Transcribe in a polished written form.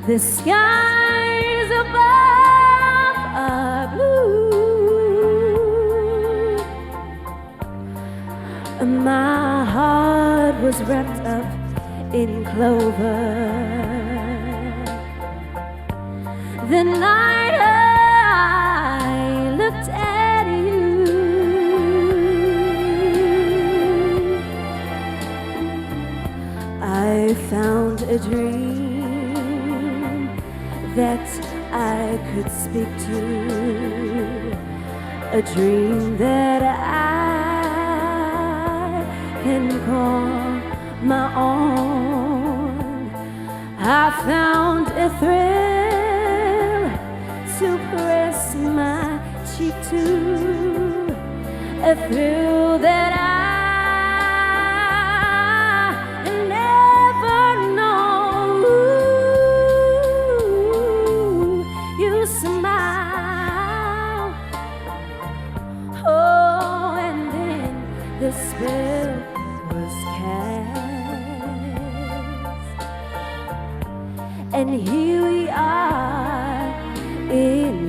The skies above are blue. My heart was wrapped up in clover. The night I looked at you, I found a dream that I could speak to, a dream that I can call my own. I found a thrill to press my cheek to, a thrill that I never know. You smile, oh, and then the spell was cast, and here we are in